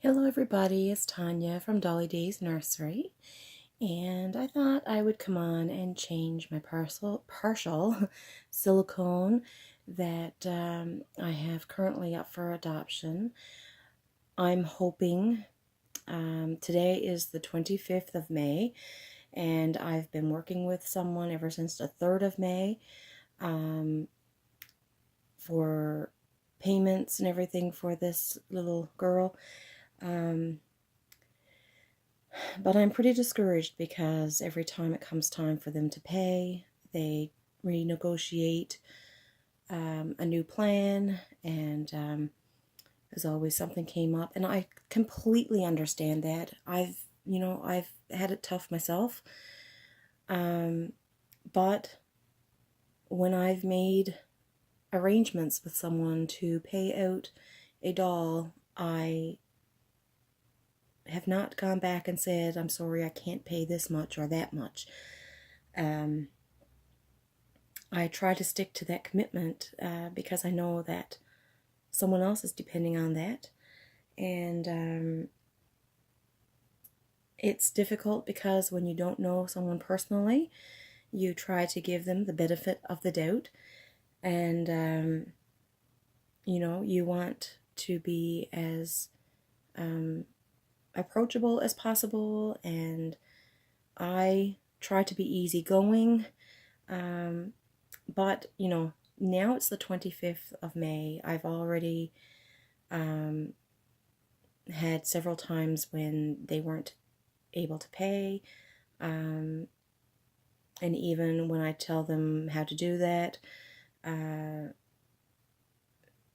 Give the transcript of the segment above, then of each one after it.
Hello everybody, it's Tanya from Dolly Day's Nursery, and I thought I would come on and change my partial silicone that I have currently up for adoption. I'm hoping, today is the 25th of May, and I've been working with someone ever since the 3rd of May for payments and everything for this little girl. But I'm pretty discouraged because every time it comes time for them to pay, they renegotiate a new plan, and there's always something came up, and I completely understand that. I've had it tough myself, but when I've made arrangements with someone to pay out a doll, I have not gone back and said, I'm sorry, I can't pay this much or that much. I try to stick to that commitment because I know that someone else is depending on that. And it's difficult because when you don't know someone personally, you try to give them the benefit of the doubt. And, you want to be as approachable as possible, and I try to be easygoing, but now it's the 25th of May. I've already had several times when they weren't able to pay, and even when I tell them how to do that,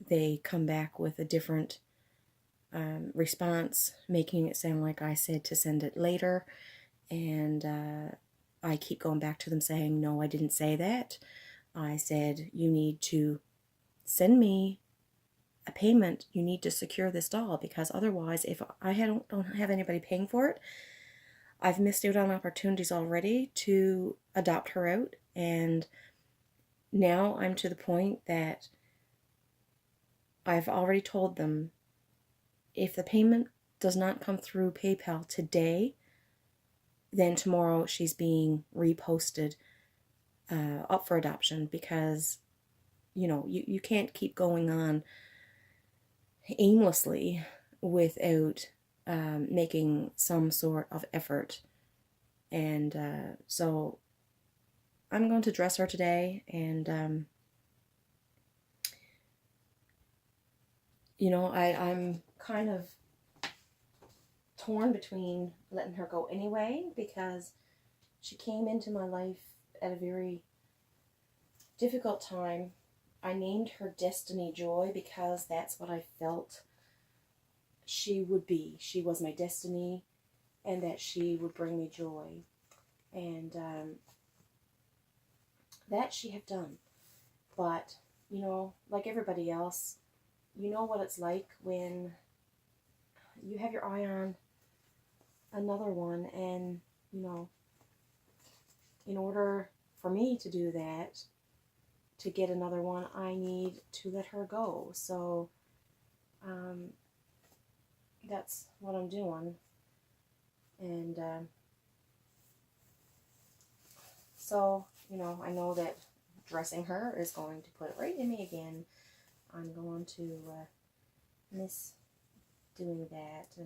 they come back with a different response, making it sound like I said to send it later, and I keep going back to them saying, no, I didn't say that. I said, you need to send me a payment. You need to secure this doll, because otherwise, if I don't have anybody paying for it, I've missed out on opportunities already to adopt her out, and now I'm to the point that I've already told them, if the payment does not come through PayPal today, then tomorrow she's being reposted up for adoption, because you can't keep going on aimlessly without making some sort of effort. And so I'm going to dress her today, and I'm kind of torn between letting her go anyway, because she came into my life at a very difficult time. I named her Destiny Joy because that's what I felt she would be. She was my destiny, and that she would bring me joy. And that she have done. But, like everybody else, you know what it's like when you have your eye on another one, and in order for me to do that, to get another one, I need to let her go. So that's what I'm doing. And so I know that dressing her is going to put it right in me again. I'm going to miss doing that,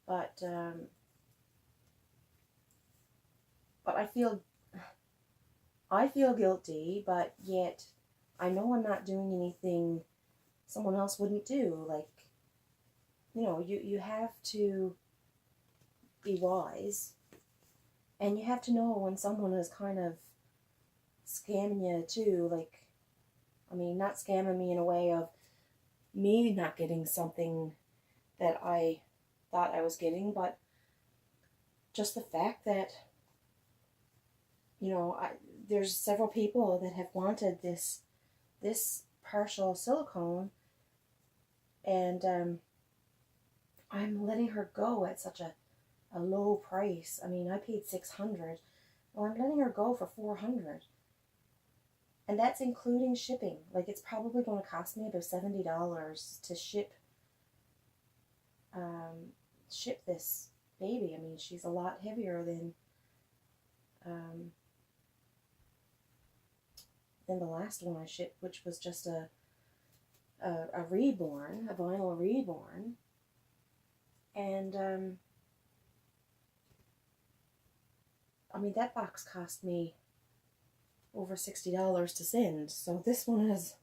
but I feel guilty, but yet I know I'm not doing anything someone else wouldn't do. Like, you have to be wise, and you have to know when someone is kind of scamming you too. Like, not scamming me in a way of me not getting something that I thought I was getting, but just the fact that there's several people that have wanted this partial silicone, and I'm letting her go at such a low price. I paid $600. Well, I'm letting her go for $400, and that's including shipping. Like, it's probably going to cost me about $70 to ship ship this baby. I mean, she's a lot heavier um, than the last one I shipped, which was just a reborn, a vinyl reborn. And I mean, that box cost me over $60 to send. So this one is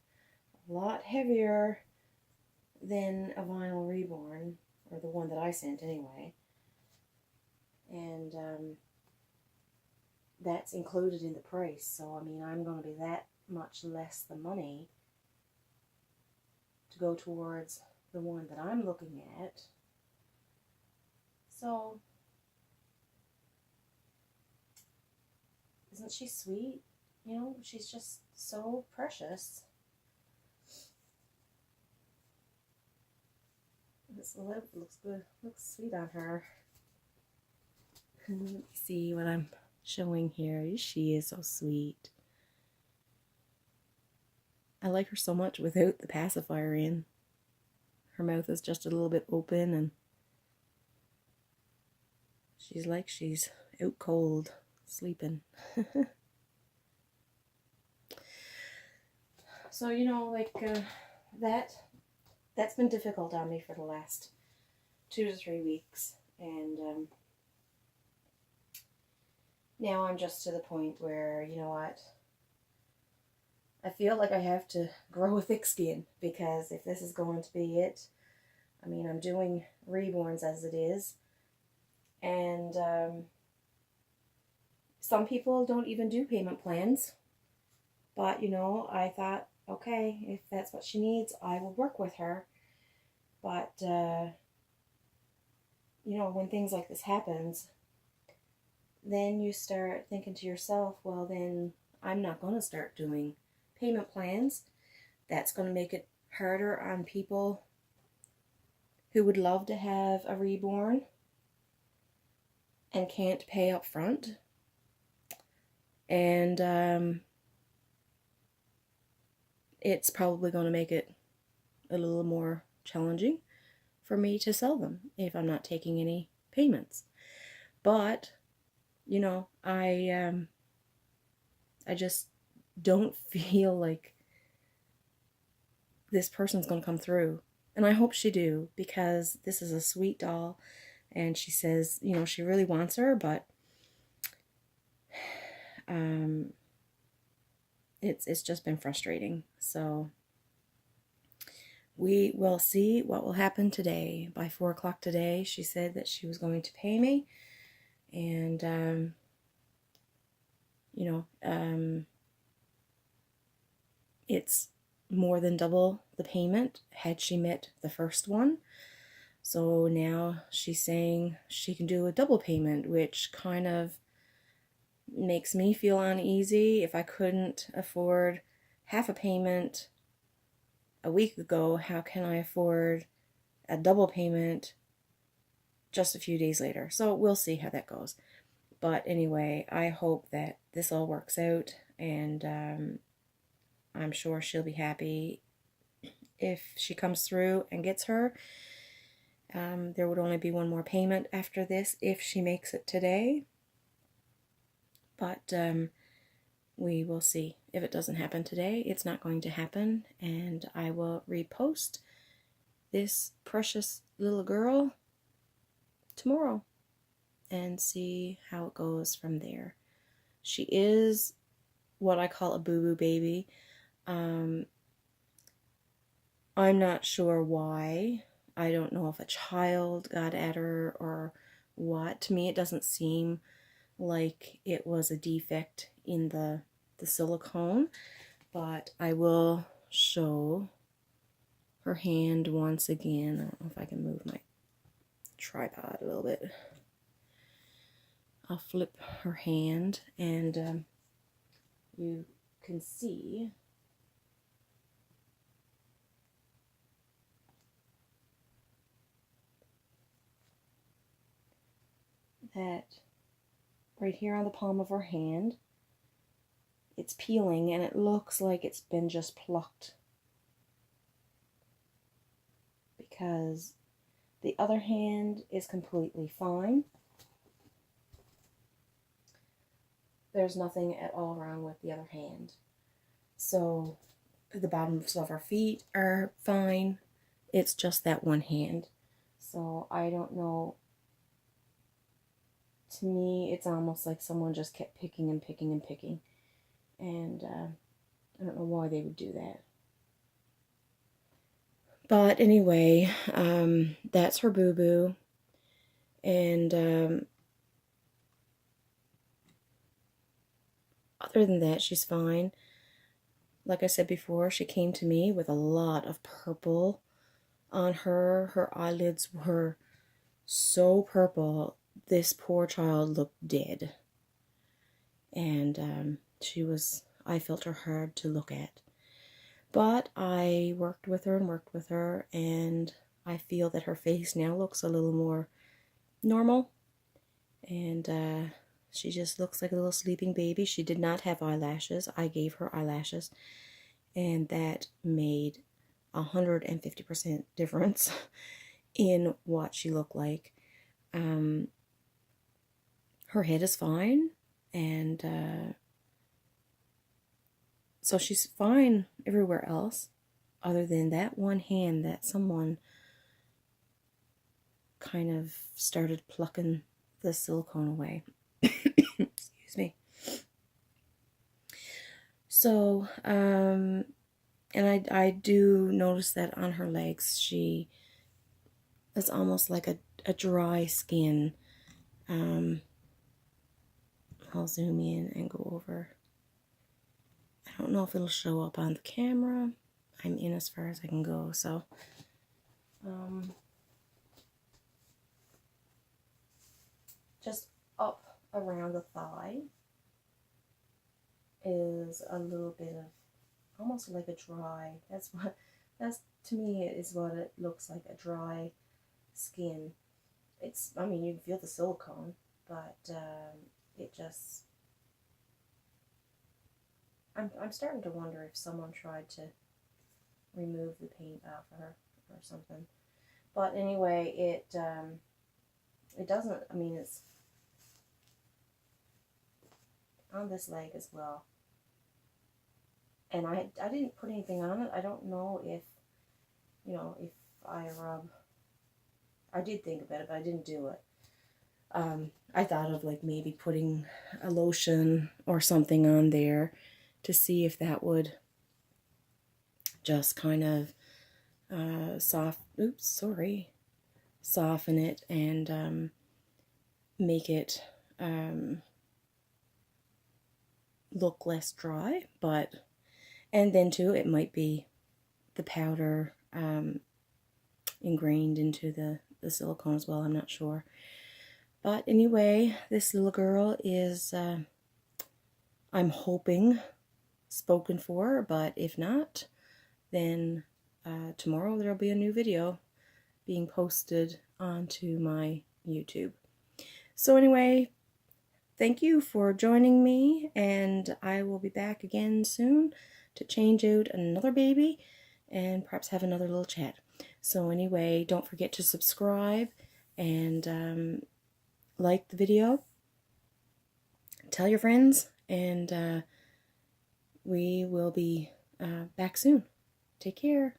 a lot heavier than a vinyl reborn, or the one that I sent anyway. And that's included in the price. So I mean, I'm going to be that much less the money to go towards the one that I'm looking at. So isn't she sweet? You know, she's just so precious. This lip looks good, looks sweet on her. Let me see what I'm showing here. She is so sweet. I like her so much without the pacifier in. Her mouth is just a little bit open, and she's like she's out cold, sleeping. So, you know, like that's been difficult on me for the last 2 to 3 weeks, and now I'm just to the point where, you know what, I feel like I have to grow a thick skin, because if this is going to be it, I mean, I'm doing reborns as it is, and some people don't even do payment plans, but, you know, I thought, okay, if that's what she needs, I will work with her. But, you know, when things like this happens, then you start thinking to yourself, well, then I'm not going to start doing payment plans. That's going to make it harder on people who would love to have a reborn and can't pay up front. And it's probably going to make it a little more challenging for me to sell them if I'm not taking any payments. But, you know, I just don't feel like this person's going to come through. And I hope she do, because this is a sweet doll, and she says, you know, she really wants her, but it's just been frustrating. So we will see what will happen today. By 4 o'clock today, she said that she was going to pay me, and you know, it's more than double the payment had she met the first one. So now she's saying she can do a double payment, which kind of makes me feel uneasy. If I couldn't afford half a payment a week ago, how can I afford a double payment just a few days later? So we'll see how that goes. But anyway, I hope that this all works out, and I'm sure she'll be happy if she comes through and gets her. There would only be one more payment after this if she makes it today. But we will see. If it doesn't happen today, it's not going to happen, and I will repost this precious little girl tomorrow and see how it goes from there. She is what I call a boo-boo baby. I'm not sure why. I don't know if a child got at her or what. To me, it doesn't seem like it was a defect in the silicone, but I will show her hand once again. I don't know if I can move my tripod a little bit. I'll flip her hand, and you can see that right here on the palm of her hand, it's peeling, and it looks like it's been just plucked, because The other hand is completely fine. There's nothing at all wrong with the other hand. So the bottoms of our feet are fine. It's just that one hand. So I don't know. To me, it's almost like someone just kept picking and picking and picking. And I don't know why they would do that. But anyway, that's her boo-boo. And other than that, she's fine. Like I said before, she came to me with a lot of purple on her. Her eyelids were so purple. This poor child looked dead. And I felt her hard to look at. But I worked with her, and I feel that her face now looks a little more normal. And she just looks like a little sleeping baby. She did not have eyelashes. I gave her eyelashes, and that made 150% difference in what she looked like. Her head is fine, and so she's fine everywhere else, other than that one hand that someone kind of started plucking the silicone away. Excuse me. So, and I do notice that on her legs, she is almost like a dry skin. I'll zoom in and go over. I don't know if it'll show up on the camera. I'm in as far as I can go, so just up around the thigh is a little bit of almost like a dry, that's to me is what it looks like, a dry skin. It's, I mean, you can feel the silicone, but it just, I'm starting to wonder if someone tried to remove the paint off of her or something. But anyway, it doesn't, I mean, it's on this leg as well. And I didn't put anything on it. I don't know if, you know, if I did think about it, but I didn't do it. I thought of like maybe putting a lotion or something on there to see if that would just kind of soften it and make it look less dry. But, and then too, it might be the powder ingrained into the silicone as well, I'm not sure. But anyway, this little girl is, I'm hoping, spoken for, but if not, then tomorrow there'll be a new video being posted onto my YouTube. So anyway, thank you for joining me, and I will be back again soon to change out another baby and perhaps have another little chat. So anyway, don't forget to subscribe and like the video, tell your friends, and we will be back soon. Take care.